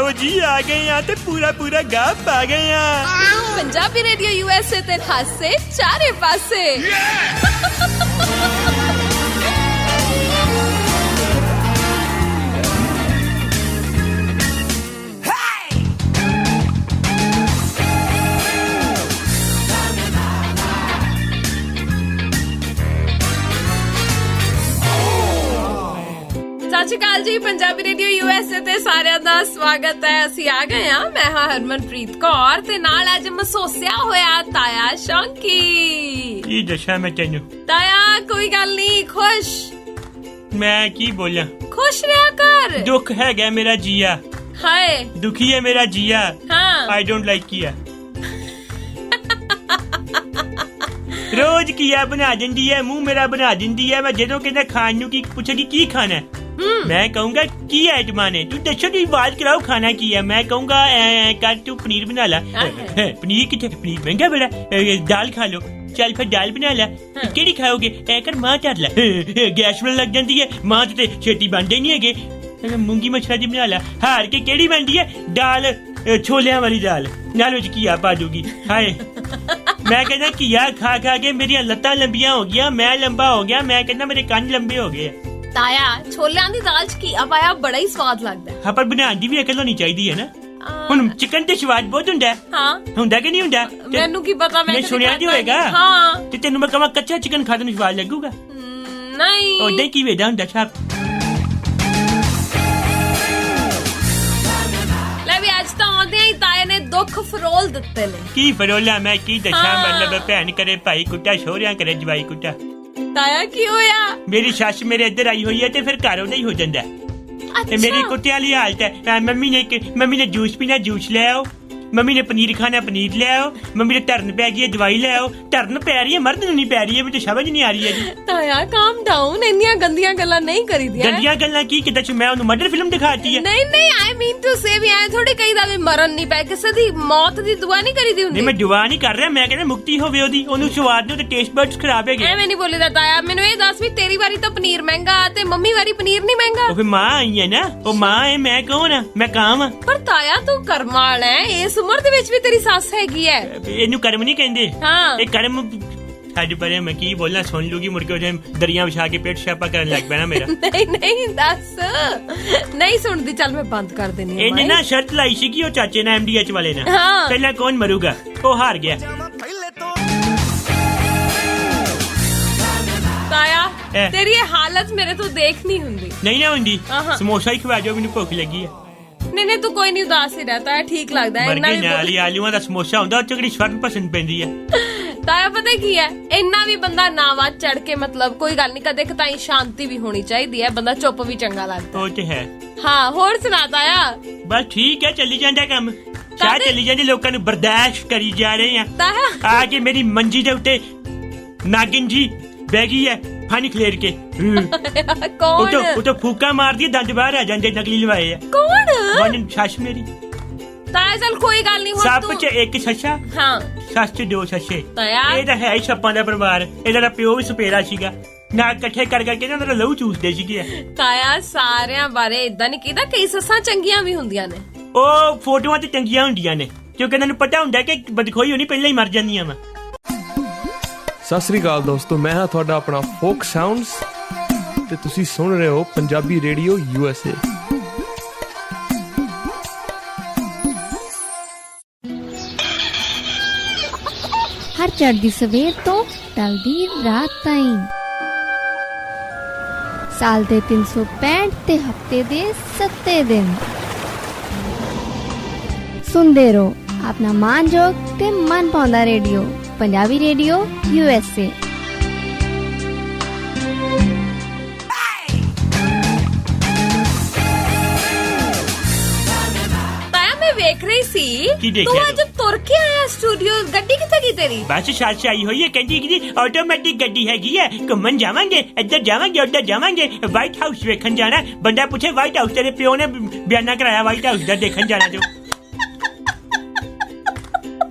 आओ जी आ गए यहाँ ते पूरा गाँव पा गए यहाँ। पंजाबी रेडियो यूएसए ते खासे चारे पासे। ਸਤਿ ਸ਼੍ਰੀ ਅਕਾਲ ਜੀ। ਪੰਜਾਬੀ ਰੇਡੀਓ यूएसए ਤੇ ਸਾਰਿਆਂ ਦਾ ਸਵਾਗਤ ਹੈ। ਅਸੀਂ ਆ ਗਏ ਹਾਂ। ਮੈਂ ਹਾਂ ਹਰਮਨਪ੍ਰੀਤ ਕੌਰ ਤੇ ਨਾਲ ਅੱਜ ਮਸੋਸਿਆ ਹੋਇਆ ਤਾਇਆ ਸ਼ੌਂਕੀ। ਕੀ ਦੱਸਾਂ ਮੈਂ ਤੈਨੂੰ? ਤਾਇਆ ਕੋਈ ਗੱਲ ਨਹੀਂ, ਖੁਸ਼। ਮੈਂ ਕੀ ਬੋਲਾਂ? ਖੁਸ਼ ਰਿਹਾ ਕਰ। ਦੁੱਖ ਹੈਗਾ ਮੇਰਾ ਜੀਆ। ਹਾਏ ਦੁਖੀ ਹੈ ਮੇਰਾ ਜੀਆ। ਹਾਂ ਆਈ ਡੋਂਟ ਲਾਈਕ ਕੀਆ। ਰੋਜ਼ ਕੀਆ ਬਣਾ ਦਿੰਦੀ ਹੈ, ਮੂੰਹ ਮੇਰਾ ਬਣਾ ਦਿੰਦੀ ਹੈ। ਮੈਂ ਜਦੋਂ ਕਹਿੰਦਾ ਖਾਣ ਨੂੰ ਕੀ ਪੁੱਛੇਗੀ ਕੀ ਖਾਣਾ ਹੈ, मैं कहूंगा की आइटमा ने तू दसो ती बात कराओ खाना की है। मैं कहूंगा कर तू पनीर बना ला। पनीर कितने? पनीर महंगा बड़ा। दाल खा लो। चल फिर दाल बना ला। केड़ी खाओगे? ऐ कर मां धर ला। गैस में लग जाती है मां ते छेती बनदे नहीं है। मूंगी मछरा दी बना ला। हार के केड़ी बनदी है? दाल छोलियां वाली दाल नाल विच घिया पा दूगी। हाय मैं कहना घिया खा खा के मेरी लत्तां लंबियां हो गया, मैं लंबा हो गया। मैं कहना मेरे कंन लंबे हो गए। ਤਾਇਆ ਛੋਲਿਆਂ ਦੀ ਦਾਲ ਚ ਘੀਆ ਪਾਇਆ ਬੜਾ ਹੀ ਸਵਾਦ ਲੱਗਦਾ। ਹਾਂ ਪਰ ਬਣਾਉਣ ਦੀ ਵੀ ਅਕਲ ਹੋਣੀ ਚਾਹੀਦੀ ਹੈ ਨਾ। ਹੁਣ ਚਿਕਨ ਤੇ ਸਵਾਦ ਬਹੁਤ ਹੁੰਦਾ। ਹਾਂ ਹੁੰਦਾ ਕਿ ਨਹੀਂ ਹੁੰਦਾ? ਮੈਨੂੰ ਕੀ ਪਤਾ, ਮੈਂ ਸੁਣਿਆ ਨਹੀਂ ਹੋਏਗਾ। ਹਾਂ ਤੇ ਤੈਨੂੰ ਮੈਂ ਕਹਾਂ ਕੱਚਾ ਚਿਕਨ ਖਾ ਤੈਨੂੰ ਸਵਾਦ ਲੱਗੂਗਾ? ਨਹੀਂ ਉਹਦੇ ਕੀ ਵੇਦਾ ਹੁੰਦਾ ਸਾਹਿਬ। ਲੈ ਵੀ ਅੱਜ ਤਾਂ ਆਉਂਦੇ ਹੀ ਤਾਏ ਨੇ ਦੁੱਖ ਫਰੋਲ ਦਿੱਤੇ ਨੇ। ਕੀ ਫਰੋਲਾ? ਮੈਂ ਕੀ ਦੱਸਾਂ? ਮਤਲਬ ਭੈਣ ਕਰੇ ਭਾਈ ਕੁੱਟਾ, ਸਹੁਰਿਆਂ ਕਰੇ ਜਵਾਈ ਕੁੱਟਾ। ਤਾਇਆ ਕੀ ਹੋਇਆ? ਮੇਰੀ ਸੱਸ ਮੇਰੇ ਇੱਧਰ ਆਈ ਹੋਈ ਹੈ ਤੇ ਫਿਰ ਘਰ ਉਹਦਾ ਹੀ ਹੋ ਜਾਂਦਾ ਤੇ ਮੇਰੀ ਕੁੱਟਿਆਂ ਵਾਲੀ ਹਾਲਤ ਹੈ। ਮੰਮੀ ਨੇ ਜੂਸ ਪੀਣਾ, ਜੂਸ ਲੈ ਆਓ। ਮੰਮੀ ਨੇ ਪਨੀਰ ਖਾਣਾ, ਪਨੀਰ ਲੈ ਆਓ। ਮੰਮੀ ਨੇ ਧਰਨ ਪੈ ਗਈ ਹੈ, ਦਵਾਈ ਲੈ ਆਓ। ਧਰਨ ਪੈ ਰਹੀ ਹੈ, ਮਰਦ ਨੂੰ ਨਹੀਂ ਪੈ ਰਹੀ ਹੈ। ਮੈਨੂੰ ਸਮਝ ਨਹੀਂ ਆ ਰਹੀ ਹੈ ਜੀ। ਤਾਇਆ ਕਾਮ ਡਾਊਨ, ਇੰਨੀਆਂ ਗੰਦੀਆਂ ਗੱਲਾਂ ਨਹੀਂ ਕਰੀਦੀਆਂ। ਗੰਦੀਆਂ ਗੱਲਾਂ ਕੀ? ਕਿਦਾਂ ਮੈਂ ਉਹਨੂੰ ਮਰਡਰ ਫਿਲਮ ਦਿਖਾਤੀ ਹੈ? ਨਹੀਂ ਆਈ ਮੀਨ ਟੂ ਸੇ ਵੀ ਐ ਥੋੜੀ ਕਹੀਦਾ ਵੀ ਮਰਨ ਨਹੀਂ ਪੈ, ਕਿਸੇ ਦੀ ਮੌਤ ਦੀ ਦੁਆ ਨਹੀਂ ਕਰੀਦੀ ਹੁੰਦੀ। ਨਹੀਂ ਮੈਂ ਦੁਆ ਨਹੀਂ ਕਰ ਰਿਹਾ, ਮੈਂ ਕਹਿੰਦਾ ਮੁਕਤੀ ਹੋਵੇ ਉਹਦੀ। ਉਹਨੂੰ ਸਵਾਦ ਨੂੰ ਤੇ ਟੇਸਟ ਬਡਸ ਖਰਾਬ ਹੈਗੇ। ਐਵੇਂ ਨਹੀਂ ਬੋਲੀਦਾ ਤਾਇਆ। ਮੈਨੂੰ ਇਹ ਦੱਸ ਵੀ ਤੇਰੀ ਵਾਰੀ ਤਾਂ ਪਨੀਰ ਮਹਿੰਗਾ ਤੇ ਮੰਮੀ ਵਾਰੀ ਪਨੀਰ ਨਹੀਂ ਮਹਿੰਗਾ। ਉਹ ਫਿਰ ਮਾਂ ਆਈ ਹੈ ਨਾ, ਉਹ ਮਾਂ ਹੈ। ਮੈਂ ਕੌਣ ਆ? ਮੈਂ ਕਾਂ ਆ। ਪਰ ਤਾਇਆ ਤੂੰ ਕਰਮ ਵਾਲਾ ਹੈ। ਇਸ ਉਮਰ ਦੇ ਵਿੱਚ ਵੀ ਤੇਰੀ ਸੱਸ ਹੈਗੀ ਹੈ। ਇਹਨੂੰ ਕਰਮ ਨਹੀਂ ਕਹਿੰਦੇ। ਹਾਂ ਇਹ ਕਰਮ ਸਾਡੇ ਪਰ ਮੈਂ ਕੀ ਬੋਲਣਾ ਸੁਣ ਲੂਗੀ ਮੁੜ ਕੇ ਉਹਦੇ ਦਰਿਆ ਵਿਛਾ ਕੇ ਪੇਟ ਛਾਪਾ ਕਰਨ ਲੱਗ ਪੈਣਾ ਮੇਰਾ। ਨਹੀਂ ਦੱਸ। ਨਹੀਂ ਸੁਣਦੀ, ਚੱਲ ਮੈਂ ਬੰਦ ਕਰ ਦੇਣੀ ਹੈ। ਇਹਨੇ ਨਾ ਸ਼ਰਤ ਲਾਈ ਸੀ ਕਿ ਉਹ ਚਾਚੇ ਨਾਲ MDH ਵਾਲੇ ਨਾਲ ਪਹਿਲਾਂ ਕੌਣ ਮਰੂਗਾ। ਉਹ ਹਾਰ ਗਿਆ। ਤਾਇਆ ਤੇਰੀ ਇਹ ਹਾਲਤ ਮੇਰੇ ਤੋਂ ਦੇਖ ਨਹੀਂ ਹੁੰਦੀ। ਨਹੀਂ ਨਾ ਹੁੰਦੀ। ਸਮੋਸਾ ਹੀ ਖਵਾ ਦਿਓ, ਮੈਨੂੰ ਭੁੱਖ ਲੱਗੀ ਹੈ। ਨਹੀਂ ਤੂੰ ਕੋਈ ਨਹੀਂ, ਉਦਾਸ ਹੀ ਰਹਿਤਾ ਹੈ, ਠੀਕ ਲੱਗਦਾ ਹੈ। ਮਰਗੇ ਨਾਲ ਹੀ ਆਲੂਆਂ ਦਾ ਸਮੋਸਾ ਹੁੰਦਾ, ਉਹ ਚਗੜੀ ਸਵਰਨ ਪਸੰਦ ਪੈਂਦੀ ਹੈ। ਤਾਇਆ ਪਤਾ ਕੀ ਹੈ, ਇੰਨਾ ਵੀ ਬੰਦਾ ਨਾ ਵੱਧ ਚੜ ਕੇ, ਮਤਲਬ ਕੋਈ ਗੱਲ ਨਹੀਂ, ਕਦੇ ਕਤਾਈ ਸ਼ਾਂਤੀ ਵੀ ਹੋਣੀ ਚਾਹੀਦੀ ਹੈ। ਬੰਦਾ ਚੁੱਪ ਵੀ ਚੰਗਾ ਲੱਗਦਾ। ਉਹ ਤੇ ਹੈ। ਹਾਂ ਹੋਰ ਸੁਣਾ ਤਾਇਆ? ਬਸ ਠੀਕ ਹੈ, ਚੱਲੀ ਜਾਂਦਾ ਕੰਮ। ਚਾਹ ਚੱਲੀ ਜਾਂਦੀ, ਲੋਕਾਂ ਨੂੰ ਬਰਦਾਸ਼ਤ ਕਰੀ ਜਾ ਰਹੇ ਆ। ਤਾਇਆ ਆ ਕੇ ਮੇਰੀ ਮੰਜੀ ਦੇ ਉੱਤੇ ਨਾਗਿਨ ਜੀ ਬਹਿ ਗਈ ਹੈ ਫਨ ਖਲੇਰ ਕੇ। ਕੌਣ? ਉਹ ਤਾਂ ਫੂਕਾ ਮਾਰਦੀ, ਦੰਦ ਬਾਹਰ ਆ ਜਾਂਦੇ, ਨਕਲੀ ਲਵਾਏ ਆ। ਕੌਣ? ਸੱਸ ਮੇਰੀ। ਤਾਇਆ ਚੱਲ ਕੋਈ ਗੱਲ ਨਹੀਂ। ਸੱਪ ਚ ਇੱਕ ਸੱਸਾ, ਹਾਂ ਸੱਸ ਚ ਦੋ ਸੱਸੇ। ਤਾਇਆ ਇਹ ਤਾਂ ਹੈ ਹੀ ਸੱਪਾਂ ਦਾ ਪਰਿਵਾਰ। ਇਹਦਾ ਤਾਂ ਪਿਓ ਵੀ ਸਪੇਰਾ ਸੀਗਾ ਨਾ, ਇਕੱਠੇ ਕਰ ਕਰਕੇ ਇਹਨਾਂ ਦਾ ਲਹੂ ਚੂਸਦੇ ਸੀਗੇ। ਤਾਇਆ ਸਾਰਿਆਂ ਬਾਰੇ ਇਦਾਂ ਨਹੀਂ ਕਹਿੰਦਾ, ਕਈ ਸੱਸਾਂ ਚੰਗੀਆਂ ਵੀ ਹੁੰਦੀਆਂ ਨੇ। ਉਹ ਫੋਟੋਆਂ ਤੇ ਚੰਗੀਆਂ ਹੁੰਦੀਆਂ ਨੇ ਕਿਉਂਕਿ ਇਹਨਾਂ ਨੂੰ ਪਤਾ ਹੁੰਦਾ ਕਿ ਬਦਖੋਈ ਹੋਣੀ ਪਹਿਲਾਂ ਹੀ ਮਰ ਜਾਂਦੀਆਂ ਵਾ। ਸਤਿ ਸ੍ਰੀ ਅਕਾਲ ਦੋਸਤੋ, ਮੈਂ ਹਾਂ ਤੁਹਾਡਾ ਆਪਣਾ ਫੋਕ ਸਾਊਂਡਸ ਤੇ ਤੁਸੀਂ ਸੁਣ ਰਹੇ ਹੋ ਪੰਜਾਬੀ ਰੇਡੀਓ USA। ਹਰ ਚੜ੍ਹਦੀ ਸਵੇਰ ਤੋਂ ਢਲਦੀ ਰਾਤ ਤਾਈਂ, ਸਾਲ ਦੇ 365 ਤੇ ਹਫਤੇ ਦੇ 7 ਦਿਨ ਸੁਣਦੇ ਰਹੋ ਆਪਣਾ ਮਾਨਯੋਗ ਤੇ ਮਨ ਪਾਉਂਦਾ ਰੇਡੀਓ, ਪੰਜਾਬੀ ਰੇਡੀਓ USA। ਵੇਖ ਰਹੀ ਸੀ ਕੀ ਦੇਖਿਆ ਤੂੰ ਅੱਜ ਤੁਰ ਕੇ ਆਇਆ ਸਟੂਡੀਓ। ਗੱਡੀ ਕਿੱਥੇ ਗਈ ਤੇਰੀ? ਬਸ ਸੱਚ ਆਈ ਹੋਈ ਹੈ, ਕਹਿੰਦੀ ਕਿ ਜੀ ਆਟੋਮੈਟਿਕ ਗੱਡੀ ਹੈਗੀ ਹੈ, ਘੁੰਮਣ ਜਾਵਾਂਗੇ, ਇੱਧਰ ਜਾਵਾਂਗੇ, ਉੱਧਰ ਜਾਵਾਂਗੇ, ਵਾਈਟ ਹਾਊਸ ਵੇਖਣ ਜਾਣਾ। ਬੰਦਾ ਪੁੱਛੇ ਵਾਈਟ ਹਾਊਸ, ਤੇਰੇ ਪਿਓ ਨੇ ਬਿਆਨਾ ਕਰਾਇਆ ਵਾਈਟ ਹਾਊਸ ਦਾ ਦੇਖਣ ਜਾਣਾ। ਜੋ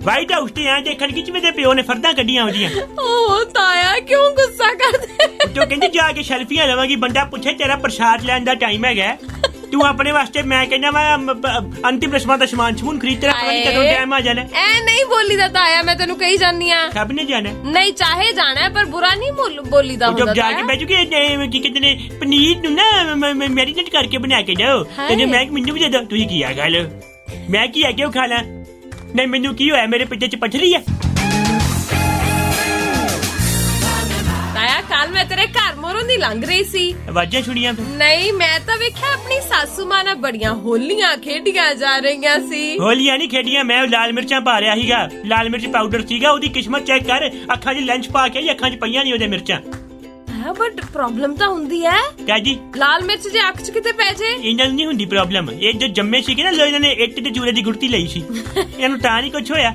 ਵਾਈਟ ਹਾਊਸ ਤੇ ਆ ਦੇਖਣ ਕਿ ਮੇਰੇ ਪਿਓ ਨੇ ਫਰਦਾਂ ਕੱਢੀਆਂ ਉਹਦੀਆਂ। ਓ ਤਾਇਆ ਕਿਉਂ ਗੁੱਸਾ ਕਰਦੇ? ਜੋ ਕਹਿੰਦੀ ਜਾ ਕੇ ਸੈਲਫੀਆਂ ਲਵਾਂਗੀ। ਬੰਦਾ ਪੁੱਛੇ ਤੇਰਾ ਪ੍ਰਸ਼ਾਦ ਲੈਣ ਦਾ ਟਾਈਮ ਹੈਗਾ? ਤੂੰ ਆਪਣੇ ਵਾਸਤੇ ਮੈਂ ਕਹਿੰਦਾ ਵਾ ਅੰਤਿਮ ਰਸਮਾਂ ਦਾ ਸਮਾਨ ਸਮੂਨ ਖਰੀਦ ਤੇਰਾ ਪਤਾ ਨਹੀਂ ਕਦੋਂ ਟਾਈਮ ਆ ਜਾਣਾ। ਐ ਨਹੀਂ ਬੋਲੀਦਾ ਤਾਇਆ, ਮੈਂ ਤੈਨੂੰ ਕਹੀ ਜਾਨੀ ਆ। ਸਭ ਨੇ ਜਾਣਾ ਨਹੀਂ, ਚਾਹੇ ਜਾਣਾ ਹੈ ਪਰ ਬੁਰਾ ਨਹੀਂ ਬੋਲੀਦਾ ਹੁੰਦਾ। ਜਦ ਜਾ ਕੇ ਬਹਿ ਜੂਗੇ ਕੀ ਕਹਿੰਦੇ ਨੇ ਪਨੀਰ ਨੂੰ ਨਾ ਮੈਰੀਨੇਟ ਕਰਕੇ ਬਣਾ ਕੇ ਦਿਓ ਤੇ ਮੈਂ ਮੈਨੂੰ ਵੀ ਦੇ ਦੋ। ਤੁਸੀਂ ਕੀ ਆ ਖਾ ਲਓ, ਮੈਂ ਕੀ ਆ ਕਿਉਂ ਖਾ ਲਾਂ? ਨਹੀਂ ਮੈਨੂੰ ਕੀ ਹੋਇਆ, ਮੇਰੇ ਪਿੱਛੇ ਚ ਪੱਥਰੀ ਆ। ਤਾਇਆ ਕੱਲ ਮੈਂ ਤੇਰੇ ਘਰ ਮੋਰੋਂ ਦੀ ਲੰਘ ਰਹੀ ਸੀ, ਆਵਾਜ਼ਾਂ ਸੁਣੀਆਂ ਫਿਰ? ਨਹੀਂ, ਮੈਂ ਤਾਂ ਵੇਖਿਆ ਆਪਣੀ ਸਾਸੂ ਮਾਂ ਨਾਲ ਬੜੀਆਂ ਹੋਲੀਆਂ ਖੇਡੀਆਂ ਜਾ ਰਹੀਆਂ ਸੀ। ਹੋਲੀਆਂ ਨਹੀਂ ਖੇਡੀਆਂ, ਮੈਂ ਲਾਲ ਮਿਰਚਾਂ ਪਾ ਰਿਹਾ ਸੀਗਾ, ਲਾਲ ਮਿਰਚ ਪਾਊਡਰ ਸੀਗਾ। ਉਹਦੀ ਕਿਸਮਤ ਚੈੱਕ ਕਰ, ਅੱਖਾਂ 'ਚ ਲੈਂਸ ਪਾ ਕੇ ਅੱਖਾਂ 'ਚ ਪਈਆਂ ਨਹੀਂ ਉਹਦੇ ਮਿਰਚਾਂ। ਹਾਂ ਬਟ ਪ੍ਰੋਬਲਮ ਤਾਂ ਹੁੰਦੀ ਹੈ ਕਾਜੀ, ਲਾਲ ਮਿਰਚ ਜੇ ਅੱਖ 'ਚ ਕਿਤੇ ਪੈ ਜੇ। ਇਹਨਾਂ ਨੂੰ ਨਹੀਂ ਹੁੰਦੀ ਪ੍ਰੋਬਲਮ। ਇਹ ਜੋ ਜੰਮੇ ਸੀਗੇ ਨਾ, ਇਹਨਾਂ ਨੇ ਇੱਟ ਤੇ ਚੂਰੇ ਦੀ ਗੁੜਤੀ ਲਈ ਸੀ, ਇਹਨਾਂ ਨੂੰ ਤਾਂ ਨਹੀਂ ਕੁਝ ਹੋਇਆ।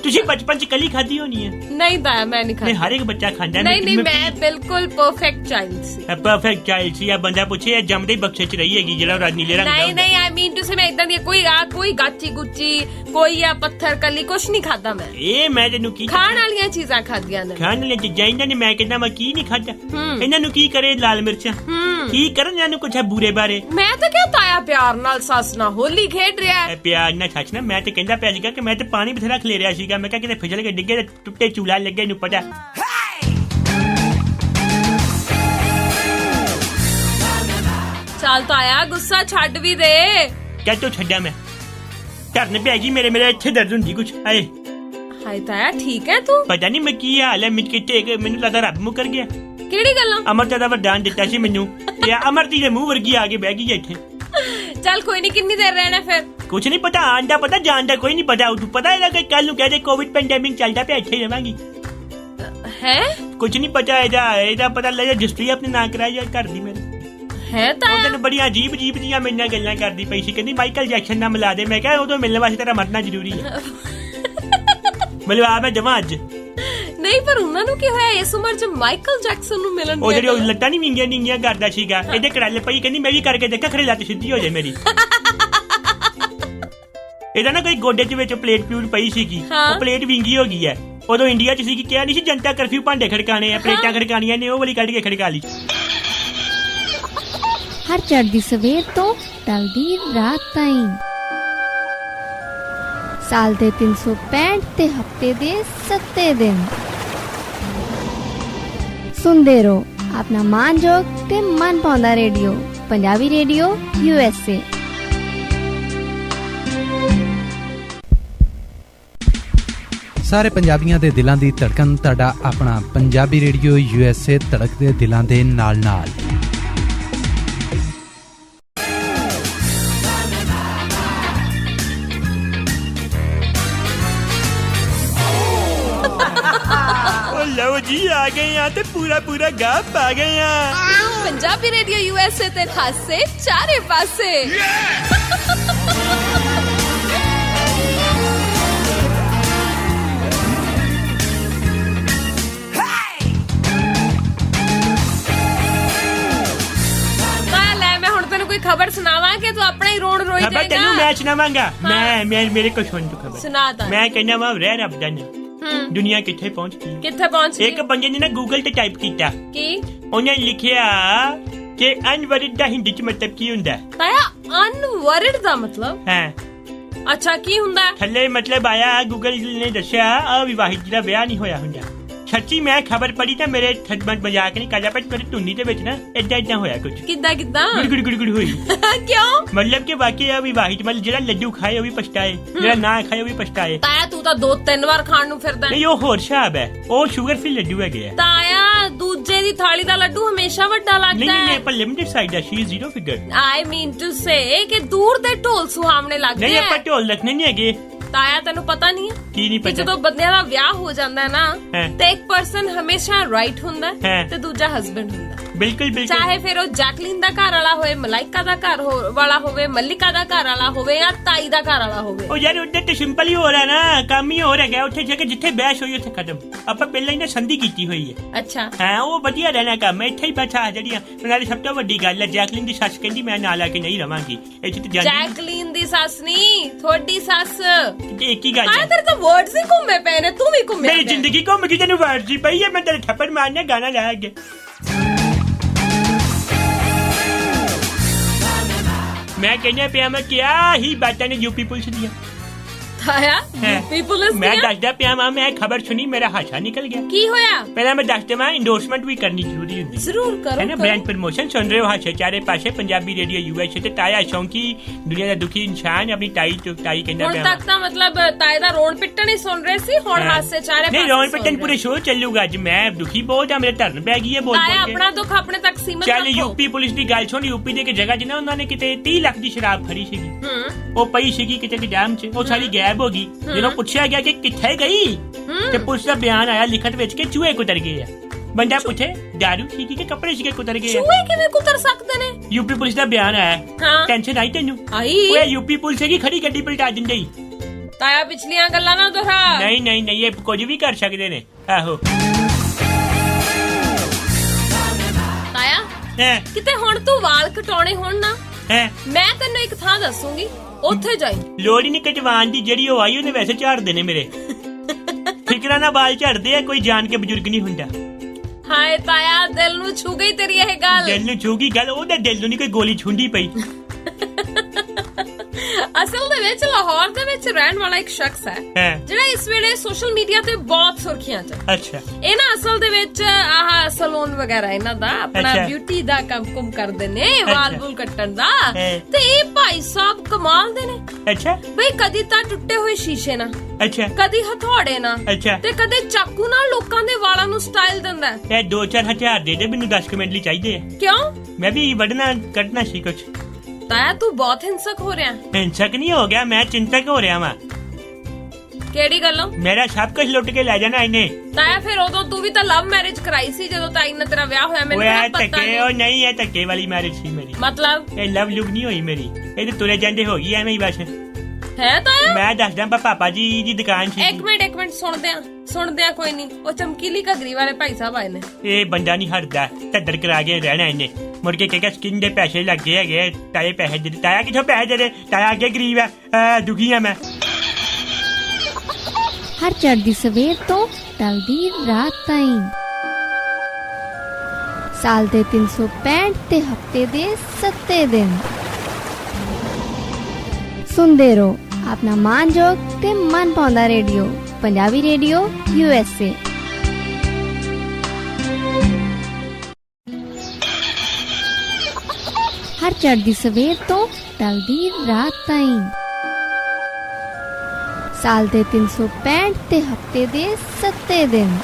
ਤੁਸੀਂ ਬਚਪਨ 'ਚ ਕਲੀ ਖਾਧੀ ਹੋਣੀ ਹੈ? ਨਹੀਂ ਤਾਇਆ, ਮੈਂ ਨਹੀਂ ਖਾਧੀ। ਹਰ ਇੱਕ ਬੱਚਾ ਖਾਂਦਾ। ਨਹੀਂ, ਮੈਂ ਬਿਲਕੁਲ ਪਰਫੈਕਟ ਚਾਈਲਡ ਸੀ। ਪਰਫੈਕਟ ਚਾਈਲਡ ਸੀ। ਆ ਬੰਦਾ ਪੁੱਛੇ ਜੰਮਦੇ ਬਖਸ਼ੇ 'ਚ ਰਹੀ ਹੈਗੀ ਜਿਹੜਾ ਨੀਲੇ ਰੰਗ ਦਾ। ਨਹੀਂ, ਆਈ ਮੀਨ ਟੂ ਸੇ ਮੈਂ ਇਦਾਂ ਦੀ ਕੋਈ ਗਾਚੀ ਗੁੱਚੀ, ਕੋਈ ਆ ਪੱਥਰ ਕਲੀ ਕੁਛ ਨਹੀਂ ਖਾਦਾ ਮੈਂ। ਇਹ ਮੈਂ ਤੈਨੂੰ ਕੀ ਖਾਣ ਵਾਲੀਆਂ ਚੀਜ਼ਾਂ ਖਾਧੀਆਂ ਨੇ। ਖਾਣ ਵਾਲੀਆਂ ਚੀਜ਼ਾਂ ਇਹਨਾਂ ਨੇ, ਮੈਂ ਕਹਿੰਦਾ ਮੈਂ ਕੀ ਨਹੀਂ ਖਾਧਾ। ਇਹਨਾਂ ਨੂੰ ਕੀ ਕਰੇ ਲਾਲ ਮਿਰਚਾਂ, ਕੀ ਕਰਨ ਇਹਨਾਂ ਨੂੰ ਕੁਛ ਹੈ ਬੂਰੇ ਬਾਰੇ। ਮੈਂ ਤਾਂ ਕਿਹਾ ਤਾਇਆ ਪਿਆਰ ਨਾਲ ਸੱਸ ਨਾਲ ਹੋਲੀ ਖੇਡ ਰਿਹਾ ਹੈ। ਪਿਆਰ ਨਾਲ ਸੱਚ ਨਾ, ਮੈਂ ਤੇ ਕਹਿੰਦਾ ਪਿਆ ਸੀਗਾ ਕਿ ਮੈਂ ਤੇ ਪਾਣੀ ਬਥੇਰਾ ਖਲੇ ਰਿਹਾ ਸੀਗਾ। ਮੈਂ ਕਿਹਾ ਕਿਤੇ ਫਿਸਲ ਕੇ ਡਿੱਗੇ ਤੇ ਟੁੱਟੇ ਚੂਲਾ ਲੱਗੇ ਨੂੰ ਪਤਾ। ਚੱਲ ਤਾਇਆ ਗੁੱਸਾ ਛੱਡ ਵੀ ਦੇ। ਕਹਿ ਤੋ ਛੱਡਿਆ ਮੈਂ ਧਰਨ ਪਿਆ ਜੀ, ਮੇਰੇ ਇੱਥੇ ਦਰਦ ਹੁੰਦੀ ਕੁਛ। ਹਾਏ ਹਾਏ ਤਾਇਆ ਠੀਕ ਹੈ ਤੂੰ? ਪਤਾ ਨਹੀਂ ਮੈਂ ਕੀ ਹਾਲ ਹੈ, ਮੈਨੂੰ ਲੱਗਦਾ ਰੱਬ ਮੁਕਰ ਗਿਆ। ਕਿਹੜੀ ਗੱਲਾਂ? ਅਮਰਤਾ ਦਾ ਵਰਦਾਨ ਦਿੱਤਾ ਸੀ ਮੈਨੂੰ, ਤੇ ਅਮਰਤੀ ਦੇ ਮੂੰਹ ਵਰਗੀ ਆ ਕੇ ਬਹਿ ਗਈ ਇੱਥੇ। ਚੱਲ ਕੋਈ ਨਹੀਂ, ਕਿੰਨੀ ਦੇਰ ਰਹਿਣਾ ਫਿਰ? ਕੁਛ ਨਹੀਂ ਪਤਾ, ਆਂਦਾ ਪਤਾ ਜਾਣਦਾ ਕੋਈ ਨਹੀਂ ਪਤਾ। ਤੂੰ ਪਤਾ ਇਹਦਾ ਕਿ ਕੱਲ ਨੂੰ ਕਹਦੇ ਕੋਵਿਡ ਪੈਂਡੇਮਿਕ ਚੱਲਦਾ ਪਿਆ, ਇੱਥੇ ਰਵਾਂਗੀ। ਹੈ ਕੁਛ ਨਹੀਂ ਪਤਾ ਇਹਦਾ ਪਤਾ ਲੈ ਰਜਿਸਟਰੀ ਆਪਣੇ ਨਾਂ ਕਰਾਈ ਜਾ ਘਰ ਦੀ ਮੇਰੇ। ਹੈ ਤਾਂ ਉਹ ਤੈਨੂੰ ਬੜੀਆਂ ਅਜੀਬ ਜੀਆਂ ਮੇਰੇ ਨਾਲ ਗੱਲਾਂ ਕਰਦੀ ਪਈ ਸੀ, ਕਹਿੰਦੀ ਮਾਈਕਲ ਜੈਕਸਨ ਨਾਲ ਮਿਲਾ ਦੇ। ਮੈਂ ਕਿਹਾ ਉਦੋਂ ਮਿਲਣ ਵਾਸਤੇ ਤੇਰਾ ਮਰਨਾ ਜ਼ਰੂਰੀ ਹੈ। ਮਿਲਵਾ ਮੈਂ ਜਮਾ ਅੱਜ। ਨਹੀਂ ਪਰ ਉਹਨਾਂ ਨੂੰ ਕੀ ਹੋਇਆ ਇਸ ਉਮਰ 'ਚ ਮਾਈਕਲ ਜੈਕਸਨ ਨੂੰ ਮਿਲਣ? ਉਹ ਜਿਹੜੀ ਉਹ ਲੱਤਾਂ ਨਹੀਂ ਵਿੰਗੀਆਂ ਕਰਦਾ ਸੀਗਾ, ਇਹਦੇ ਕੜਾਲੇ ਪਈ, ਕਹਿੰਦੀ ਮੈਂ ਵੀ ਕਰਕੇ ਦੇਖਾ ਖਰੇ ਲੱਤ ਸਿੱਧੀ ਹੋ ਜਾਏ ਮੇਰੀ। ਇਹਦਾ ਨਾ ਕੋਈ ਗੋਡੇ ਦੇ ਵਿੱਚ ਪਲੇਟ ਪਈ ਸੀਗੀ, ਉਹ ਪਲੇਟ ਵਿੰਗੀ ਹੋ ਗਈ ਹੈ। ਉਦੋਂ ਇੰਡੀਆ 'ਚ ਸੀਗੀ, ਕਿਹਾ ਨਹੀਂ ਸੀ ਜਨਤਾ ਕਰਫਿਊ, ਭਾਂਡੇ ਖੜਕਾਣੇ ਆ, ਪਲੇਟਾਂ ਖੜਕਾਣੀਆਂ ਨੇ, ਉਹ ਵਾਲੀ ਕੱਢ ਕੇ ਖੜਕਾ ਲਈ। ਹਰ ਚੜ੍ਹਦੀ ਸਵੇਰ ਤੋਂ ਢਲਦੀ ਰਾਤ ਤਾਈਂ, ਸਾਲ ਦੇ 365 ਤੇ ਹਫਤੇ ਦੇ 7 ਦਿਨ ਸੁਣਦੇ ਰਹੋ ਆਪਣਾ ਮਾਨਜੋਗ ਤੇ ਮਨ ਪਾਉਂਦਾ ਰੇਡੀਓ, ਪੰਜਾਬੀ ਰੇਡੀਓ USA। ਸਾਰੇ ਪੰਜਾਬੀਆਂ ਦੇ ਦਿਲਾਂ ਦੀ ਧੜਕਣ, ਤੁਹਾਡਾ ਆਪਣਾ ਪੰਜਾਬੀ ਰੇਡੀਓ USA, ਧੜਕਦੇ ਦਿਲਾਂ ਦੇ ਨਾਲ। ਲਓ ਜੀ ਆ ਗਏ ਆ ਤੇ ਪੂਰਾ ਗਾਹ ਪਾ ਗਏ ਆ। ਪੰਜਾਬੀ ਰੇਡੀਓ USA ਤੇ ਖਾਸੇ ਚਾਰੇ ਪਾਸੇ। ਮੈਂ ਹੁਣ ਤੈਨੂੰ ਕੋਈ ਖਬਰ ਸੁਣਾਵਾਂ ਕਿ ਤੂੰ ਆਪਣਾ ਹੀ ਰੋਣ ਰੋਈ ਜਾਏਗਾ? ਤੈਨੂੰ ਮੈਂ ਸੁਣਾਵਾਂਗਾ। ਮੇਰੇ ਕੋਲ ਸੁਣ ਤੂੰ ਖਬਰ ਸੁਣਾ ਤਾਂ। ਮੈਂ ਕਹਿੰਦਾ ਵਾ ਰਹਿ ਰੱਬ ਦਾ ਦੁਨੀਆ ਕਿੱਥੇ ਪਹੁੰਚ ਗਈ। ਕਿੱਥੇ ਪਹੁੰਚ ਗਈ? ਇੱਕ ਬੰਦੇ ਨੇ ਨਾ ਗੂਗਲ ਤੇ ਟਾਈਪ ਕੀਤਾ, ਕੀ ਉਹਨੇ ਲਿਖਿਆ ਕਿ ਅਨਵਰਿਡ ਦਾ ਹਿੰਦੀ ਚ ਮਤਲਬ ਕੀ ਹੁੰਦਾ? ਤਾਇਆ ਅਨਵਰਿਡ ਦਾ ਮਤਲਬ? ਹਾਂ। ਅੱਛਾ ਕੀ ਹੁੰਦਾ? ਥੱਲੇ ਮਤਲਬ ਆਇਆ, ਗੂਗਲ ਨੇ ਦੱਸਿਆ ਅਵਿਵਾਹਿਤ ਦਾ ਵਿਆਹ ਨਹੀਂ ਹੋਇਆ ਹੁੰਦਾ। ਸੱਚੀ ਮੈਂ ਖਬਰ ਪੜੀ ਤਾਂ ਮੇਰੇ ਮਜ਼ਾਕ ਨਹੀਂ ਕਰਦਾ, ਪਰ ਮੇਰੇ ਧੁੰਨੀ ਦੇ ਵਿੱਚ ਨਾ ਏਦਾਂ ਹੋਇਆ ਕੁਝ। ਕਿੱਦਾਂ ਗੁੜ ਹੋਈ। ਕਿਉਂ? ਮਤਲਬ ਕਿ ਵਾਕਈ ਅਵਿਵਾਹਿਤ, ਮਤਲਬ ਜਿਹੜਾ ਲੱਡੂ ਖਾਏ ਉਹ ਵੀ ਪਛਤਾਏ, ਜਿਹੜਾ ਨਾ ਖਾਏ ਉਹ ਵੀ ਪਛਤਾਏ। ਤਾਇਆ ਤੂੰ ਤਾਂ 2-3 ਵਾਰ ਖਾਣ ਨੂੰ ਫਿਰਦਾ। ਨਹੀਂ ਉਹ ਹੋਰ ਹਿਸਾਬ ਹੈ, ਉਹ ਸ਼ੂਗਰ ਫ੍ਰੀ ਲੱਡੂ ਹੈਗੇ ਆ। ਤਾਇਆ ਦੂਜੇ ਦੀ ਥਾਲੀ ਦਾ ਲੱਡੂ ਹਮੇਸ਼ਾ ਵੱਡਾ ਲੱਗਦਾ ਹੈ। ਨਹੀਂ ਪਰ ਲਿਮਿਟਡ ਸਾਈਜ਼ ਦਾ, she is zero figure. I mean to say ਕਿ ਦੂਰ ਦੇ ਢੋਲ ਸੁਹਾਵਣੇ ਲੱਗਦੇ ਆ। ਨਹੀਂ ਆਪਾਂ ਢੋਲ ਰੱਖਣੇ ਨਹੀਂ ਹੈਗੇ। ਤਾਇਆ ਤੈਨੂੰ ਪਤਾ ਨਹੀਂ ਹੈ ਕੀ ਨਹੀਂ ਪਤਾ? ਜਦੋਂ ਬੰਦਿਆਂ ਦਾ ਵਿਆਹ ਹੋ ਜਾਂਦਾ ਨਾ ਤੇ ਇੱਕ ਪਰਸਨ ਹਮੇਸ਼ਾ ਰਾਈਟ ਹੁੰਦਾ ਤੇ ਦੂਜਾ ਹਸਬੈਂਡ ਹੁੰਦਾ। ਬਿਲਕੁਲ ਚਾਹੇ ਫਿਰ ਉਹ ਜੈਕਲਿਨ ਦਾ ਘਰ ਵਾਲਾ ਹੋਵੇ, ਮਲਾਈਕਾ ਦਾ ਘਰ ਵਾਲਾ ਹੋਵੇ, ਮੱਲਿਕਾ ਦਾ ਘਰ ਵਾਲਾ ਹੋਵੇ ਜਾਂ ਤਾਈ ਦਾ ਘਰ ਵਾਲਾ ਹੋਵੇ। ਉਹ ਯਾਰ ਉੱਧਰ ਤੇ ਸਿੰਪਲ ਹੀ ਹੋ ਰਿਹਾ ਨਾ, ਕੰਮ ਹੀ ਹੋ ਰਿਹਾ। ਉੱਥੇ ਜਾ ਕੇ ਜਿੱਥੇ ਬਹਿਸ ਹੋਈ ਉੱਥੇ ਖਤਮ। ਆਪਾਂ ਪਹਿਲਾਂ ਹੀ ਨਾ ਸੰਧੀ ਕੀਤੀ ਹੋਈ ਹੈ। ਅੱਛਾ ਹਾਂ, ਉਹ ਵਧੀਆ ਰਹਿਣਾ ਕੰਮ। ਇੱਥੇ ਹੀ ਬੈਠਾ ਜਿਹੜੀਆਂ ਨਾਲੇ ਸਭ ਤੋਂ ਵੱਡੀ ਗੱਲ ਹੈ, ਜੈਕਲਿਨ ਦੀ ਸੱਸ ਕਹਿੰਦੀ ਮੈਂ ਨਾਲ ਆ ਕੇ ਨਹੀਂ ਰਵਾਂਗੀ ਇੱਥੇ ਤੇ। ਜੈਕਲਿਨ ਦੀ ਸੱਸ ਨਹੀਂ, ਤੁਹਾਡੀ ਸੱਸ। ਇੱਕ ਹੀ ਗੱਲ ਹੈ। ਤੇਰੇ ਤਾਂ ਵਰਡਸ ਹੀ ਘੁੰਮੇ ਪਏ ਨੇ, ਤੂੰ ਵੀ ਘੁੰਮਿਆ। ਮੇਰੀ ਜ਼ਿੰਦਗੀ ਘੁੰਮ ਗਈ, ਤੈਨੂੰ ਵਰਡ ਦੀ ਪਈ ਹੈ। ਮੈਂ ਤੇਰੇ ਥੱਪੜ ਮਾਰਨਾ, ਗਾਣਾ ਲਾ ਅੱਗੇ। ਮੈਂ ਕਹਿੰਦਾ ਪਿਆ ਮੈਂ ਕਿਹਾ ਹੀ ਬਾਤਾਂ ਨੇ ਯੂਪੀ ਪੁਲਿਸ ਦੀਆਂ ਤਾਇਆ ਯੂਪੀ ਪੁਲਿਸ ਮੈਂ ਦੀਆਂ ਦੱਸਦਾ ਪਿਆ ਮੈਂ ਖਬਰ ਸੁਣੀ ਮੇਰਾ ਹਾਸਾ ਨਿਕਲ ਗਿਆ ਕੀ ਹੋਇਆ ਪਹਿਲਾਂ ਮੈਂ ਦੱਸਦਾ ਮੈਂ ਇੰਡੋਰਸਮੈਂਟ ਵੀ ਕਰਨੀ ਜ਼ਰੂਰੀ ਹੁੰਦੀ ਜ਼ਰੂਰ ਕਰੋ ਹੈ ਨਾ ਬ੍ਰਾਂਡ ਪ੍ਰਮੋਸ਼ਨ ਸੁਣ ਰਹੇ ਹੋ ਹਾਸੇ ਚਾਰੇ ਪਾਸੇ ਪੰਜਾਬੀ ਰੇਡੀਓ ਯੂਐਸ ਤੇ ਤਾਇਆ ਸ਼ੌਂਕੀ ਦੁਨੀਆ ਦਾ ਦੁਖੀ ਇਨਸਾਨ ਆਪਣੀ ਤਾਈ ਕਹਿੰਦਾ ਹੁਣ ਪਿਆ ਤੱਕ ਤਾਂ ਮਤਲਬ ਤਾਏ ਦਾ ਰੋਣ ਪਿੱਟਣ ਹੀ ਸੁਣ ਰਹੇ ਸੀ ਹੁਣ ਹਾਸੇ ਚਾਰੇ ਨਹੀਂ ਰੋਣ ਪਿੱਟਣ ਪੂਰੇ ਸ਼ੋਅ ਚੱਲੂਗਾ ਅੱਜ ਮੈਂ ਦੁਖੀ ਬਹੁਤ ਆ ਮੇਰੇ ਧਰਨ ਪੈ ਗਈ ਹੈ ਬੋਲ ਤਾਇਆ ਕੇ ਆਪਣਾ ਦੁੱਖ ਆਪਣੇ ਤੱਕ ਸੀਮਤ ਚੱਲ ਰੱਖੋ ਯੂਪੀ ਪੁਲਿਸ ਦੀ ਗੱਲ ਸੁਣ ਯੂਪੀ ਦੇ ਇੱਕ ਜਗ੍ਹਾ 'ਚ ਨਾ ਉਹਨਾਂ ਨੇ ਕਿਤੇ 30 ਲੱਖ ਦੀ ਸ਼ਰਾਬ ਫੜੀ ਸੀਗੀ ਉਹ ਪਈ ਸੀਗੀ ਕਿਤੇ ਗੋਦਾਮ 'ਚ ਉਹ ਸਾਰੀ ਗਾਇਬ ਹੋ ਗਈ ਜਦੋਂ ਪੁੱਛਿਆ ਗਿਆ ਕਿ ਕਿੱਥੇ ਗਈ ਤੇ ਪੁਲਿਸ ਦਾ ਬਿਆਨ ਆਇਆ ਲਿਖਤ ਵਿੱਚ ਕਿ ਚੂਹੇ ਕੁਤਰ ਗਏ ਆ ਬੰਦਾ ਪੁੱਛੇ ਦਾਰੂ ਸੀਗੀ ਕਿ ਕੱਪੜੇ ਸੀਗੇ ਕੁਤਰ ਗਏ ਆ ਚੂਹੇ ਕਿਵੇਂ ਕੁਤਰ ਸਕਦੇ ਨੇ ਯੂਪੀ ਪੁਲਿਸ ਦਾ ਬਿਆਨ ਆਇਆ ਹਾਂ। ਟੈਨਸ਼ਨ ਆਈ ਤੈਨੂੰ ਆਈ ਓਏ ਯੂਪੀ ਪੁਲਿਸ ਹੈਗੀ ਖੜੀ ਗੱਡੀ ਪਲਟਾ ਦਿੰਦੇ ਤਾਇਆ ਪਿਛਲੀਆਂ ਗੱਲਾਂ ਨਾ ਦੁਹਰਾ ਨਹੀਂ ਇਹ ਕੁਝ ਵੀ ਕਰ ਸਕਦੇ ਨੇ ਆਹੋ ਤਾਇਆ ਹੈ ਕਿਤੇ ਹੁਣ ਤੂੰ ਵਾਲ ਕਟਾਉਣੇ ਹੋਣ ਨਾ ਹੈ ਮੈਂ ਤੈਨੂੰ ਇੱਕ ਥਾਂ ਦੱਸੂਗੀ ਉੱਥੇ ਜਾਈ ਲੋੜ ਹੀ ਨਹੀਂ ਕਟਵਾਨ ਦੀ ਜਿਹੜੀ ਉਹ ਆਈ ਉਹਨੇ ਵੈਸੇ ਝਾੜਦੇ ਨੇ ਮੇਰੇ ਫਿਕਰਾਂ ਨਾਲ ਵਾਲ ਝੜਦੇ ਆ ਕੋਈ ਜਾਣ ਕੇ ਬਜ਼ੁਰਗ ਨਹੀਂ ਹੁੰਦਾ ਹਾਏ ਤਾਇਆ ਦਿਲ ਨੂੰ ਛੂ ਗਈ ਤੇਰੀ ਇਹ ਗੱਲ ਦਿਲ ਨੂੰ ਛੂਗੀ ਗੱਲ ਉਹਦੇ ਦਿਲ ਨੂੰ ਨਹੀਂ ਕੋਈ ਗੋਲੀ ਛੁੰਡੀ ਪਈ ਅਸਲ ਦੇ ਵਿੱਚ ਲਾਹੌਰ ਦੇ ਵਿੱਚ ਰਹਿਣ ਵਾਲਾ ਇੱਕ ਸ਼ਖਸ ਹੈ ਹੈ ਜਿਹੜਾ ਇਸ ਵੇਲੇ ਸੋਸ਼ਲ ਮੀਡੀਆ ਤੇ ਬਹੁਤ ਸੁਰਖੀਆਂ 'ਚ ਅੱਛਾ ਇਹ ਨਾ ਅਸਲ ਦੇ ਵਿੱਚ ਆਹ ਸਲੂਨ ਵਗੈਰਾ ਇਹਨਾਂ ਦਾ ਆਪਣਾ ਅੱਛਾ। ਬਿਊਟੀ ਦਾ ਕੰਮ ਕਰਦੇ ਨੇ ਵਾਲ ਬੁਲ ਕੱਟਣ ਦਾ ਹੈ। ਤੇ ਇਹ ਭਾਈ ਸਾਹਿਬ ਕਮਾਲ ਦੇ ਨੇ ਅੱਛਾ ਬਈ ਕਦੀ ਤਾਂ ਟੁੱਟੇ ਹੋਏ ਸ਼ੀਸ਼ੇ ਨਾਲ ਅੱਛਾ ਕਦੀ ਹਥੌੜੇ ਨਾਲ ਅੱਛਾ ਤੇ ਕਦੇ ਚਾਕੂ ਨਾਲ ਲੋਕਾਂ ਦੇ ਵਾਲਾਂ ਨੂੰ ਸਟਾਈਲ ਦਿੰਦਾ ਹੈ। ਇਹ 2-4 ਹਥਿਆਰ ਦੇ ਮੈਨੂੰ 10 ਮਿੰਟ ਲਈ ਚਾਹੀਦੇ ਆ ਕਿਉਂ ਮੈਂ ਵੀ ਵੱਢਣਾ ਕੱਟਣਾ ਸੀ ਕੁਛ ਤਾਇਆ ਤੂੰ ਬਹੁਤ ਹਿੰਸਕ ਹੋ ਰਿਹਾ ਹਿੰਸਕ ਨਹੀਂ ਹੋ ਗਿਆ ਮੈਂ ਚਿੰਤਕ ਹੋ ਰਿਹਾ ਵਾਂ ਕਿਹੜੀ ਗੱਲੋਂ ਮੇਰਾ ਸਭ ਕੁਝ ਲੁੱਟ ਕੇ ਲੈ ਜਾਣਾ ਇਹਨੇ ਤਾਇਆ ਫਿਰ ਉਦੋਂ ਤੂੰ ਵੀ ਤਾਂ ਲਵ ਮੈਰਿਜ ਕਰਾਈ ਸੀ ਜਦੋਂ ਤਾਈ ਨਾਲ ਤੇਰਾ ਵਿਆਹ ਹੋਇਆ ਮੈਨੂੰ ਓਏ ਤਾਂ ਪਤਾ ਧੱਕੇ ਨਹੀਂ ਉਹ ਨਹੀਂ ਇਹ ਧੱਕੇ ਵਾਲੀ ਮੈਰਿਜ ਸੀ ਮੇਰੀ ਮਤਲਬ ਇਹ ਲਵ ਲੁਕ ਨਹੀਂ ਹੋਈ ਮੇਰੀ ਇਹ ਤੇ ਤੁਰੇ ਜਾਂਦੇ ਹੋ ਗਈ ਐਵੇਂ ਹੀ ਬਸ ਹੈ ਤਾਇਆ ਮੈਂ ਦੱਸਦਾ ਪਾਪਾ ਜੀ ਦੀ ਦੁਕਾਨ ਸੀ ਇੱਕ ਮਿੰਟ ਸੁਣਦੇ ਆ ਕੋਈ ਨਹੀਂ ਉਹ ਚਮਕੀਲੀ ਘਗਰੀ ਵਾਲੇ ਭਾਈ ਸਾਹਿਬ ਆਏ ਨੇ ਇਹ ਬੰਦਾ ਨਹੀਂ ਹਟਦਾ ਧੱਦਰ ਕਰਾ ਕੇ ਰਹਿਣਾ ਇਹਨੇ ਮੁੜ ਕੇ ਕਹੇਗਾ ਸਕਿਨ ਦੇ ਪੈਸੇ ਲੱਗੇ ਹੈਗੇ ਤਾਏ ਪੈਸੇ ਦੇ ਤਾਇਆ ਕਿੱਥੋਂ ਪੈਸੇ ਦੇ ਤਾਇਆ ਅੱਗੇ ਗਰੀਬ ਹੈ ਦੁਖੀ ਆ ਮੈਂ ਹਰ ਚੜ੍ਹਦੀ ਸਵੇਰ ਤੋਂ ਟਲਦੀ ਰਾਤ ਤਾਈਂ ਸਾਲ ਦੇ 365 ਤੇ ਹਫਤੇ ਦੇ 7 ਦਿਨ ਸੁਣਦੇ ਰਹੋ ਆਪਣਾ ਮਾਨਯੋਗ ਤੇ ਮਨ ਪਾਉਂਦਾ ਰੇਡੀਓ ਪੰਜਾਬੀ ਰੇਡੀਓ USA ਹਰ ਚੜ੍ਹਦੀ ਸਵੇਰ ਤੋਂ ਟਲਦੀ ਰਾਤ ਤਾਈਂ ਸਾਲ ਦੇ 365 ਤੇ ਹਫਤੇ ਦੇ 7 ਦਿਨ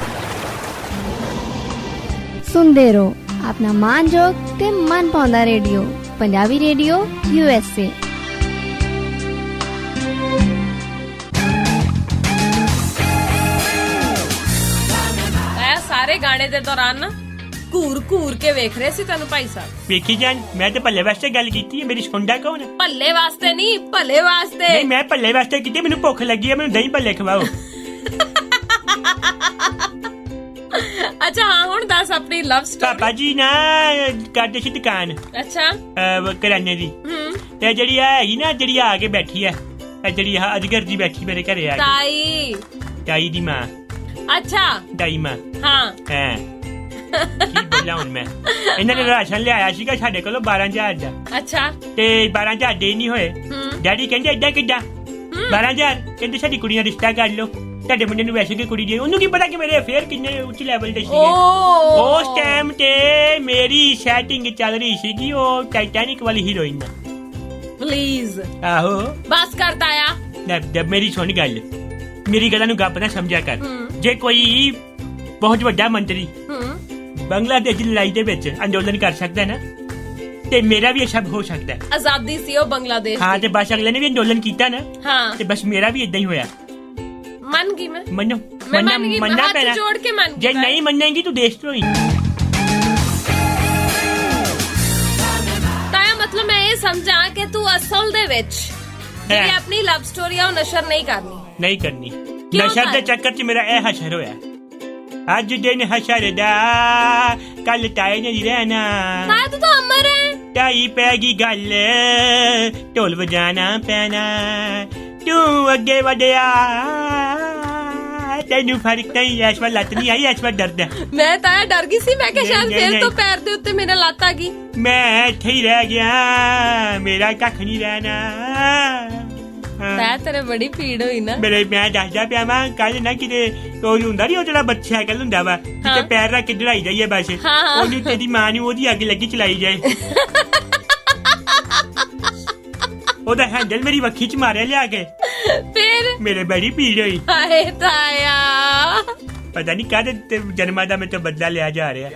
ਸੁਣਦੇ ਰਹੋ ਆਪਣਾ ਮਾਨਯੋਗ ਤੇ ਮਨ ਪਾਉਂਦਾ ਰੇਡੀਓ ਪੰਜਾਬੀ ਰੇਡੀਓ USA ਤਾਇਆ ਸਾਰੇ ਗਾਣੇ ਦੇ ਦੌਰਾਨ ਨਾ ਘੂਰ ਕੇ ਵੇਖ ਰਹੇ ਸੀ ਤੈਨੂੰ ਭਾਈ ਸਾਹਿਬ ਵੇਖੀ ਜਾਣ ਮੈਂ ਤੇ ਭੱਲੇ ਵਾਸਤੇ ਗੱਲ ਕੀਤੀ ਹੈ ਮੇਰੀ ਸੁਣਦਾ ਕੌਣ ਹੈ ਭੱਲੇ ਵਾਸਤੇ ਨਹੀਂ ਭੱਲੇ ਵਾਸਤੇ ਨਹੀਂ ਮੈਂ ਭੱਲੇ ਵਾਸਤੇ ਕੀਤੀ ਮੈਨੂੰ ਭੁੱਖ ਲੱਗੀ ਹੈ ਮੈਨੂੰ ਦਹੀਂ ਭੱਲੇ ਖਵਾਓ ਅੱਛਾ ਹਾਂ ਹੁਣ ਦੱਸ ਆਪਣੀ ਲਵ ਸਟੋਰੀ ਪਾਪਾ ਜੀ ਨਾ ਕਰਦੇ ਸੀ ਦੁਕਾਨ ਅੱਛਾ ਕਰਿਆਨੇ ਦੀ ਤੇ ਜਿਹੜੀ ਆ ਹੈਗੀ ਨਾ ਜਿਹੜੀ ਆ ਕੇ ਬੈਠੀ ਆ ਇਹ ਜਿਹੜੀ ਆ ਅਜਗਰ ਜੀ ਬੈਠੀ ਮੇਰੇ ਘਰੇ ਆ ਤਾਈ ਤਾਈ ਦੀ ਮਾਂ ਅੱਛਾ ਤਾਈ ਮਾਂ ਹਾਂ ਹਾਂ ਕੀ ਬੋਲਾਂ ਹੁਣ ਮੈਂ ਇਹਨਾਂ ਨੇ ਰਾਸ਼ਨ ਲਿਆਇਆ ਸੀਗਾ ਸਾਡੇ ਕੋਲੋਂ 12000 ਦਾ ਅੱਛਾ ਤੇ 12000 ਦੇ ਨਹੀਂ ਹੋਏ ਡੈਡੀ ਕਹਿੰਦੇ ਏਦਾਂ ਕਿੱਦਾਂ 12000 ਕਹਿੰਦੇ ਸਾਡੀ ਕੁੜੀ ਨਾਲ ਰਿਸ਼ਤਾ ਕਰ ਲਓ ਤੁਹਾਡੇ ਮੁੰਡੇ ਨੂੰ ਵੈਸੇ ਕਿ ਕੁੜੀ ਦੀ ਉਹਨੂੰ ਕੀ ਪਤਾ ਕਿ ਮੇਰੇ ਅਫੇਅਰ ਕਿੰਨੇ ਉੱਚ ਲੈਵਲ ਤੇ ਸੀਗੇ ਉਸ ਟਾਈਮ ਤੇ ਮੇਰੀ ਸੈਟਿੰਗ ਚੱਲ ਰਹੀ ਸੀਗੀ ਉਹ ਟਾਈਟੈਨਿਕ ਵਾਲੀ ਹੀਰੋਇਨ ਨਾਲ ਪਲੀਜ਼ ਆਹੋ ਬਸ ਕਰ ਤਾਇਆ ਮੇਰੀ ਸੁਣ ਗੱਲ ਮੇਰੀ ਗੱਲਾਂ ਨੂੰ ਗੱਪ ਨਾ ਸਮਝਿਆ ਕਰ ਜੇ ਕੋਈ ਬਹੁਤ ਵੱਡਾ ਮੰਤਰੀ ਬੰਗਲਾਦੇਸ਼ ਦੀ ਲੜਾਈ ਦੇ ਵਿੱਚ ਅੰਦੋਲਨ ਕਰ ਸਕਦਾ ਨਾ ਤੇ ਮੇਰਾ ਵੀ ਇਹ ਸਭ ਹੋ ਸਕਦਾ ਆਜ਼ਾਦੀ ਸੀ ਉਹ ਬੰਗਲਾਦੇਸ਼ ਹਾਂ ਤੇ ਬਸ ਅਗਲੇ ਨੇ ਵੀ ਅੰਦੋਲਨ ਕੀਤਾ ਨਾ ਹਾਂ ਤੇ ਬਸ ਮੇਰਾ ਵੀ ਇਦਾਂ ਹੀ ਹੋਇਆ ਮੰਨ ਗਈ ਮੈਂ ਮੰਨਣਾ ਪੈਣਾ ਜੋੜ ਕੇ ਮੰਨ ਜੇ ਨਹੀਂ ਮੰਨੇਗੀ ਤੂੰ ਦੇਸ਼ ਤੋਂ ਹੀ ਤਾਇਆ ਮਤਲਬ ਮੈਂ ਇਹ ਸਮਝਾਂ ਕਿ ਤੂੰ ਅਸਲ ਦੇ ਵਿੱਚ ਜਿਹੜੀ ਆਪਣੀ ਲਵ ਸਟੋਰੀ ਆ ਉਹ ਨਸ਼ਰ ਨਹੀਂ ਕਰਨੀ ਨਸ਼ਰ ਦੇ ਚੱਕਰ 'ਚ ਮੇਰਾ ਇਹ ਹਸ਼ਰ ਹੋਇਆ ਅੱਜ ਦਿਨ ਹਸ਼ਰ ਦਾ ਕੱਲ ਤਾਏ ਨੇ ਰਹਿਣਾ ਤਾਇਆ ਤੂੰ ਤਾਂ ਅਮਰ ਹੈ ਤਾਈ ਪੈ ਗਈ ਗੱਲ ਢੋਲ ਵਜਾਣਾ ਪੈਣਾ ਤੂੰ ਅੱਗੇ ਵਧਿਆ ਤੈਨੂੰ ਫਰਕ ਨਹੀਂ ਇਸ ਵਾਰ ਲੱਤ ਨਹੀਂ ਆਈ ਇਸ ਵਾਰ ਦਰਦ ਹੈ ਮੈਂ ਤਾਇਆ ਡਰ ਗਈ ਸੀ ਮੈਂ ਕਿਹਾ ਨਹੀਂ, ਸ਼ਾਇਦ ਨਹੀਂ, ਫਿਰ ਨਹੀਂ। ਤੋਂ ਪੈਰ ਦੇ ਉੱਤੇ ਮੇਰੇ ਲੱਤ ਆ ਗਈ ਮੈਂ ਇੱਥੇ ਹੀ ਰਹਿ ਗਿਆ ਮੇਰਾ ਕੱਖ ਨਹੀਂ ਰਹਿਣਾ ਤਾਇਆ ਤੇਰੇ ਬੜੀ ਪੀੜ ਹੋਈ ਨਾ ਮੇਰੇ ਮੈਂ ਦੱਸਦਾ ਪਿਆ ਵਾਂ ਕੱਲ ਨਾ ਕਿਤੇ ਉਹ ਹੁੰਦਾ ਨਹੀਂ ਉਹ ਜਿਹੜਾ ਬੱਚਾ ਸਾਈਕਲ ਹੁੰਦਾ ਵਾ ਕਿਤੇ ਪੈਰ ਰੱਖ ਕੇ ਚੜਾਈ ਜਾਈਏ ਬਸ ਹਾਂ। ਉਹਨੂੰ ਤੇਰੀ ਮਾਂ ਨੂੰ ਉਹਦੀ ਅੱਗ ਲੱਗੀ ਚਲਾਈ ਜਾਏ ਉਹਦਾ ਹੈਂਡਲ ਮੇਰੀ ਵੱਖੀ ਚ ਮਾਰਿਆ ਲਿਆ ਕੇ ਫਿਰ ਮੇਰੇ ਬੜੀ ਪੀੜ ਹੋਈ ਹਾਏ ਤਾਇਆ ਪਤਾ ਨਹੀਂ ਕਾਹਦੇ ਜਨਮਾਂ ਦਾ ਮੈਂ ਤਾਂ ਬਦਲਾ ਲਿਆ ਜਾ ਰਿਹਾ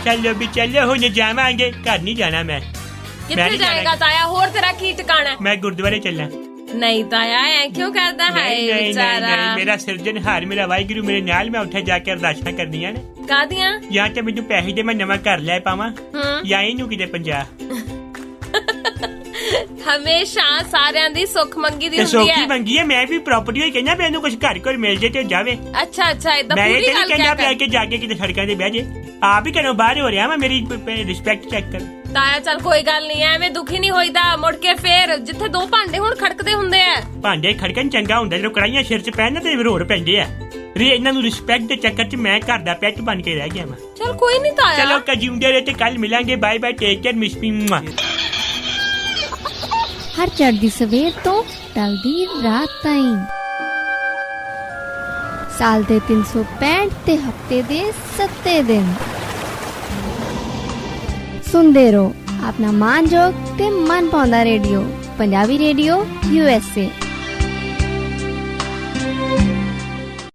ਚਲੋ ਵੀ ਚਲੋ ਹੁਣ ਜਾਵਾਂਗੇ ਘਰ ਨਹੀਂ ਜਾਣਾ ਮੈਂ ਕਿੱਥੇ ਨਹੀਂ ਜਾਏਗਾ ਜਾਣਾ। ਤਾਇਆ ਹੋਰ ਤੇਰਾ ਕੀ ਟਿਕਾਣਾ ਮੈਂ ਗੁਰਦੁਆਰੇ ਚੱਲਾਂ ਨਹੀਂ ਤਾਇਆ ਐ ਕਿਉਂ ਕਰਦਾ ਹੈ ਵਿਚਾਰਾ ਮੇਰਾ ਸਿਰਜਣਹਾਰ ਮੇਰਾ ਵਾਹਿਗੁਰੂ ਮੇਰੇ ਨਾਲ ਮੈਂ ਉੱਥੇ ਜਾ ਕੇ ਅਰਦਾਸਾਂ ਕਰਨੀਆਂ ਨੇ ਕਾਦੀਆਂ ਜਾਂ ਤੇ ਮੈਨੂੰ ਪੈਸੇ ਦੇ ਮੈਂ ਨਵਾਂ ਘਰ ਲੈ ਪਾਵਾਂ ਜਾਂ ਇਹਨੂੰ ਕਿਤੇ 50 ਹਮੇਸ਼ਾ ਸਾਰਿਆਂ ਦੀ ਸੁੱਖ ਮੰਗੀ ਦੀ ਤੇ ਹੁੰਦੀ ਸੋਖੀ ਹੈ ਮੰਗੀ ਹੈ ਮੈਂ ਵੀ ਪ੍ਰਾਪਰਟੀ ਹੋਈ ਕਹਿੰਦਾ ਮੈਨੂੰ ਕੁਝ ਘਰ ਘਰ ਮਿਲ ਜੇ ਤੇ ਜਾਵੇ ਅੱਛਾ ਅੱਛਾ ਇਦਾਂ ਮੈਂ ਇਹ ਪੂਰੀ ਤੇ ਗੱਲ ਨਹੀਂ ਕਹਿੰਦਾ ਪਿਆ ਕਹਿ ਕਿ ਜਾ ਕੇ ਕਿਤੇ ਸੜਕਾਂ ਤੇ ਬਹਿ ਜੇ ਆਪ ਹੀ ਘਰੋਂ ਬਾਹਰ ਹੋ ਰਿਹਾ ਮੈਂ ਮੇਰੀ ਰਿਸਪੈਕਟ ਚੈੱਕ ਕਰ ਤਾਇਆ ਚੱਲ ਕੋਈ ਗੱਲ ਨਹੀਂ ਐਵੇਂ ਦੁਖੀ ਨਹੀਂ ਹੋਈਦਾ ਮੁੜ ਕੇ ਫੇਰ ਜਿੱਥੇ ਦੋ ਭਾਂਡੇ ਹੁਣ ਖੜਕਦੇ ਹੁੰਦੇ ਆ ਭਾਂਡੇ ਖੜਕਣ ਚੰਗਾ ਹੁੰਦਾ ਜਦੋਂ ਕੜਾਈਆਂ ਸਿਰ 'ਚ ਪੈਣ ਨਾ ਤੇ ਰੋੜ ਪੈਂਦੇ ਆ ਇਹਨਾਂ ਨੂੰ ਰਿਸਪੈਕਟ ਦੇ ਚੱਕਰ 'ਚ ਮੈਂ ਘਰ ਦਾ ਪੈਟ ਬਣ ਕੇ ਰਹਿ ਗਿਆ ਮੈਂ ਚੱਲ ਕੋਈ ਨਹੀਂ ਤਾਇਆ ਚਲੋ ਕਜਿਉਂਦੇ ਰਹੇ ਤੇ ਕੱਲ ਮਿਲਾਂਗੇ bye bye take care miss me ਹਰ ਚੜ੍ਹਦੀ ਸਵੇਰ ਤੋਂ ਢਲਦੀ ਰਾਤ ਤਾਈਂ ਸਾਲ ਦੇ 365 ਤੇ ਹਫਤੇ ਦੇ 7 ਦਿਨ ਸੁਣਦੇ ਰਹੋ ਆਪਣਾ ਮਾਨਯੋਗ ਤੇ ਮਨ ਪਾਉਂਦਾ ਰੇਡੀਓ ਪੰਜਾਬੀ ਰੇਡੀਓ USA